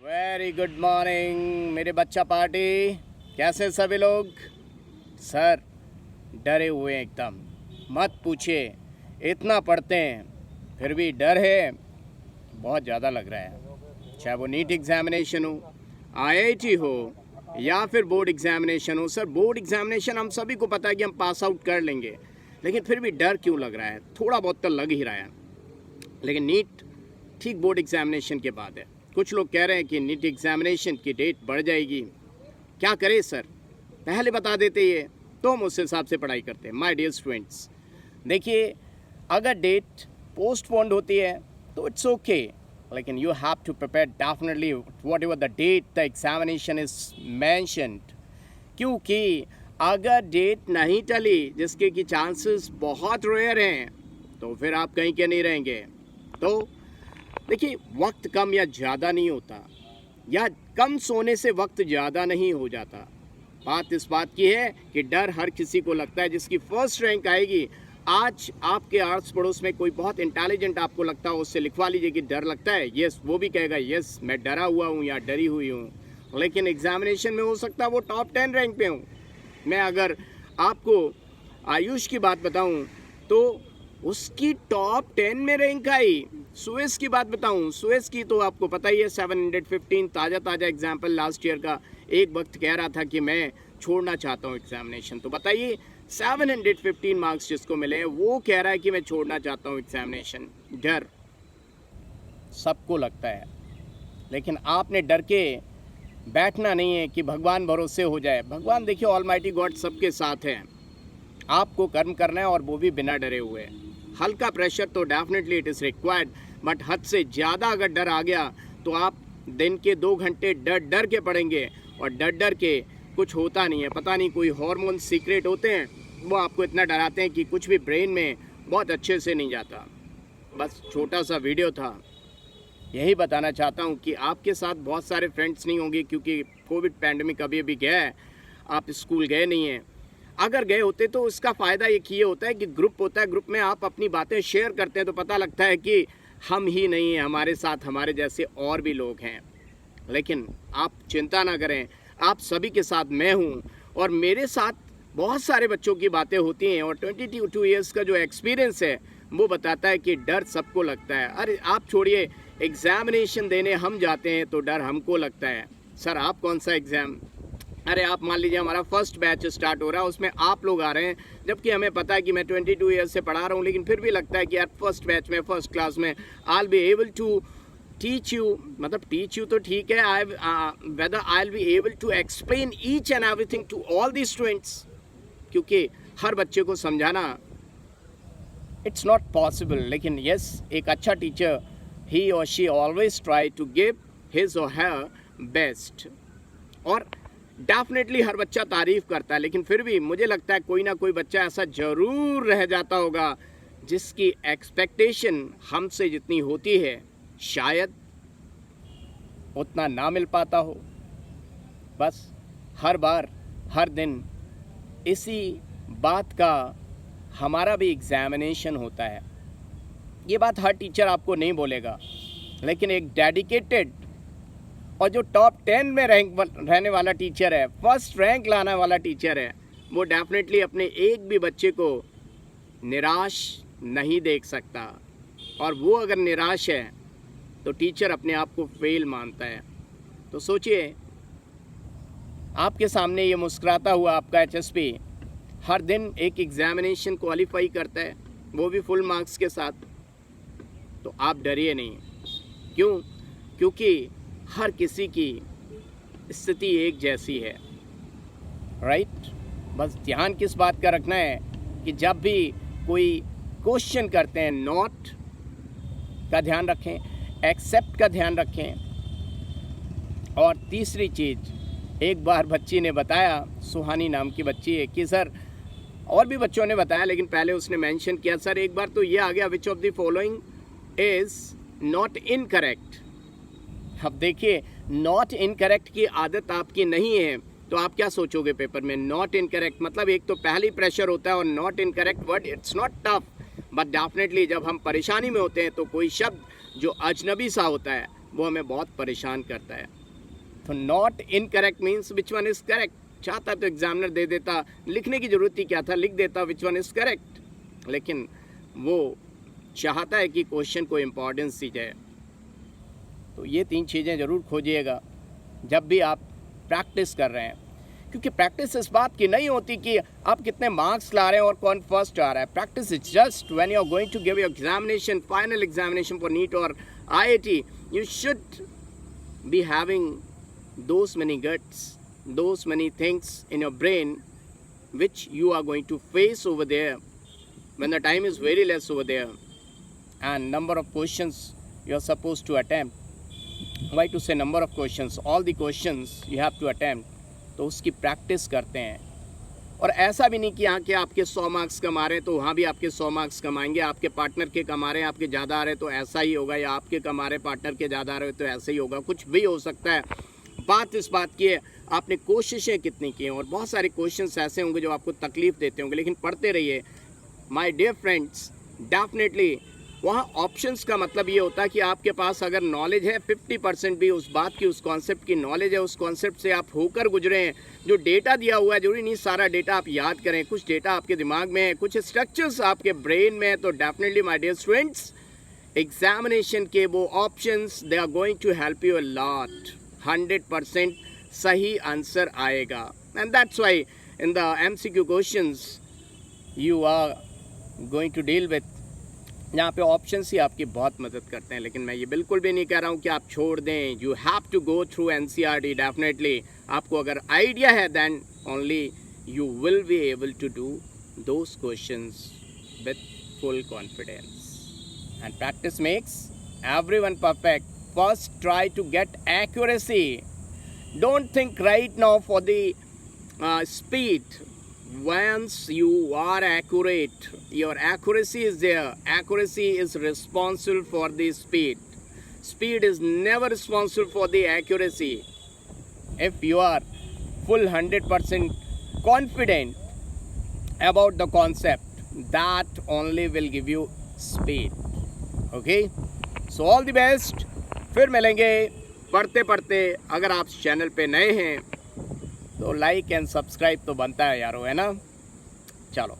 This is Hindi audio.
वेरी गुड मॉर्निंग मेरे बच्चा पार्टी। कैसे सभी लोग? सर डरे हुए हैं एकदम, मत पूछिए। इतना पढ़ते हैं फिर भी डर है, बहुत ज़्यादा लग रहा है। चाहे वो नीट एग्जामिनेशन हो, आईआईटी हो या फिर बोर्ड एग्जामिनेशन हो। सर बोर्ड एग्जामिनेशन हम सभी को पता है कि हम पास आउट कर लेंगे, लेकिन फिर भी डर क्यों लग रहा है? थोड़ा बहुत तो लग ही रहा है। लेकिन नीट ठीक बोर्ड एग्जामिनेशन के बाद है। कुछ लोग कह रहे हैं कि नीट एग्जामिनेशन की डेट बढ़ जाएगी। क्या करें सर? पहले बता देते ये तो हम उस हिसाब से पढ़ाई करते हैं। माय डियर स्टूडेंट्स, देखिए अगर डेट पोस्टपोन्ड होती है तो इट्स ओके, लेकिन you have to prepare definitely whatever the date the examination is mentioned. क्योंकि अगर डेट नहीं टली, जिसके कि चांसेस बहुत रेयर हैं, तो फिर आप कहीं के नहीं रहेंगे। तो देखिए वक्त कम या ज़्यादा नहीं होता, या कम सोने से वक्त ज़्यादा नहीं हो जाता। बात इस बात की है कि डर हर किसी को लगता है। जिसकी फर्स्ट रैंक आएगी, आज आपके आस पड़ोस में कोई बहुत इंटेलिजेंट आपको लगता हो, उससे लिखवा लीजिए कि डर लगता है। यस, वो भी कहेगा यस मैं डरा हुआ हूँ या डरी हुई हूँ। लेकिन एग्जामिनेशन में हो सकता है वो टॉप 10 रैंक पे हूँ। मैं अगर आपको आयुष की बात बताऊँ तो उसकी टॉप 10 में रैंक आई। सुएस की बात बताऊं, सुएस की तो आपको पता ही है 715, ताज़ा एग्जाम्पल लास्ट ईयर का। एक वक्त कह रहा था कि मैं छोड़ना चाहता हूं एग्जामिनेशन, तो बताइए 715 मार्क्स जिसको मिले हैं वो कह रहा है कि मैं छोड़ना चाहता हूं एग्जामिनेशन। डर सबको लगता है, लेकिन आपने डर के बैठना नहीं है कि भगवान भरोसे हो जाए। भगवान देखिए ऑलमाइटी गॉड सबके साथ है। आपको कर्म करना है और वो भी बिना डरे हुए। हल्का प्रेशर तो definitely it is required, but हद से ज़्यादा अगर डर आ गया तो आप दिन के 2 घंटे डर के पढ़ेंगे, और डर के कुछ होता नहीं है। पता नहीं कोई हार्मोन सीक्रेट होते हैं, वो आपको इतना डराते हैं कि कुछ भी ब्रेन में बहुत अच्छे से नहीं जाता। बस छोटा सा वीडियो था, यही बताना चाहता हूँ कि आपके साथ बहुत सारे फ्रेंड्स नहीं होंगे, क्योंकि कोविड पैंडमिक अभी गया है, आप स्कूल गए नहीं हैं। अगर गए होते तो उसका फ़ायदा ये होता है कि ग्रुप होता है, ग्रुप में आप अपनी बातें शेयर करते हैं, तो पता लगता है कि हम ही नहीं हैं, हमारे साथ हमारे जैसे और भी लोग हैं। लेकिन आप चिंता ना करें, आप सभी के साथ मैं हूँ, और मेरे साथ बहुत सारे बच्चों की बातें होती हैं, और 22 ईयर्स का जो एक्सपीरियंस है वो बताता है कि डर सबको लगता है। अरे आप छोड़िए, एग्ज़ामिनेशन देने हम जाते हैं तो डर हमको लगता है। सर आप कौन सा एग्ज़ाम? अरे आप मान लीजिए हमारा फर्स्ट बैच स्टार्ट हो रहा है, उसमें आप लोग आ रहे हैं, जबकि हमें पता है कि मैं 22 ईयर्स से पढ़ा रहा हूँ, लेकिन फिर भी लगता है कि यार फर्स्ट बैच में, फर्स्ट क्लास में I will be able to teach you. मतलब टीच यू तो ठीक है, whether I will be able to explain each and everything to all the students, क्योंकि हर बच्चे को समझाना इट्स नॉट पॉसिबल। लेकिन यस, एक अच्छा teacher he or she always try to give his or her best, और डेफिनेटली हर बच्चा तारीफ़ करता है। लेकिन फिर भी मुझे लगता है कोई ना कोई बच्चा ऐसा ज़रूर रह जाता होगा जिसकी एक्सपेक्टेशन हमसे जितनी होती है शायद उतना ना मिल पाता हो। बस हर बार हर दिन इसी बात का हमारा भी एग्ज़ामिनेशन होता है। ये बात हर टीचर आपको नहीं बोलेगा, लेकिन एक डेडिकेटेड और जो टॉप 10 में रैंक रहने वाला टीचर है, फर्स्ट रैंक लाने वाला टीचर है, वो डेफिनेटली अपने एक भी बच्चे को निराश नहीं देख सकता। और वो अगर निराश है तो टीचर अपने आप को फेल मानता है। तो सोचिए, आपके सामने ये मुस्कुराता हुआ आपका एचएसपी हर दिन एक एग्ज़ामिनेशन क्वालिफाई करता है, वो भी फुल मार्क्स के साथ। तो आप डरिए नहीं। क्यों? क्योंकि हर किसी की स्थिति एक जैसी है, राइट? बस ध्यान किस बात का रखना है कि जब भी कोई क्वेश्चन करते हैं, नॉट का ध्यान रखें, एक्सेप्ट का ध्यान रखें। और तीसरी चीज़, एक बार बच्ची ने बताया, सुहानी नाम की बच्ची है, कि सर, और भी बच्चों ने बताया लेकिन पहले उसने मेंशन किया, सर एक बार तो ये आ गया, which of the following is not incorrect. अब देखिए, नॉट इनकरेक्ट की आदत आपकी नहीं है तो आप क्या सोचोगे पेपर में? नॉट इनकरेक्ट मतलब एक तो पहली प्रेशर होता है, और not incorrect word it's not tough, but definitely जब हम परेशानी में होते हैं तो कोई शब्द जो अजनबी सा होता है वो हमें बहुत परेशान करता है। तो not incorrect means which one is correct. चाहता तो एग्जामिनर दे देता, लिखने की ज़रूरत ही क्या था, लिख देता विच वन इज़ करेक्ट, लेकिन वो चाहता है कि क्वेश्चन को इम्पोर्टेंस दी जाए। तो ये 3 चीज़ें ज़रूर खोजिएगा जब भी आप प्रैक्टिस कर रहे हैं, क्योंकि प्रैक्टिस इस बात की नहीं होती कि आप कितने मार्क्स ला रहे हैं और कौन फर्स्ट आ रहा है। Practice is just when you are going to give your examination, final examination for NEET और IIT, you should be having those many guts, those many things in your brain which you are going to face over there when the time is very less over there, and number of questions you are supposed to attempt. Why to say number of questions? All the questions you have to attempt. तो उसकी प्रैक्टिस करते हैं। और ऐसा भी नहीं कि यहाँ के आपके 100 मार्क्स कम आ रहे हैं तो वहाँ भी आपके 100 मार्क्स कम आएंगे, आपके पार्टनर के कम आ रहे हैं आपके ज़्यादा आ रहे हैं तो ऐसा ही होगा, या आपके कम आ रहे पार्टनर के ज़्यादा आ रहे हो तो ऐसा ही होगा, कुछ भी हो सकता है। बात इस बात की है आपने कोशिशें कितनी की हैं। और बहुत सारे क्वेश्चंस ऐसे होंगे जो आपको तकलीफ़ देते होंगे, लेकिन पढ़ते रहिए माय डियर फ्रेंड्स। डेफिनेटली वहाँ ऑप्शंस का मतलब ये होता है कि आपके पास अगर नॉलेज है 50% भी उस बात की, उस कॉन्सेप्ट की नॉलेज है, उस कॉन्सेप्ट से आप होकर गुजरे हैं। जो डेटा दिया हुआ है जरूरी नहीं सारा डेटा आप याद करें, कुछ डेटा आपके दिमाग में है, कुछ स्ट्रक्चर्स आपके ब्रेन में है। तो definitely my dear students, examination के वो options they are going to help you a lot. 100% सही आंसर आएगा, and that's why in the MCQ questions you are going to deal with, यहाँ पे ऑप्शंस ही आपकी बहुत मदद करते हैं। लेकिन मैं ये बिल्कुल भी नहीं कह रहा हूँ कि आप छोड़ दें। You have to go through NCERT definitely. आपको अगर आइडिया है then only you will be able to do those questions with full confidence. And practice makes everyone perfect. First try to get accuracy. Don't think right now for the speed. Once you are accurate, your accuracy is there. Accuracy is responsible for the speed. Speed is never responsible for the accuracy. If you are full 100% confident about the concept, that only will give you speed. Okay? So all the best. फिर मिलेंगे पढ़ते पढ़ते। अगर आप चैनल पे नए हैं तो लाइक एंड सब्सक्राइब तो बनता है यारो, है ना। चलो।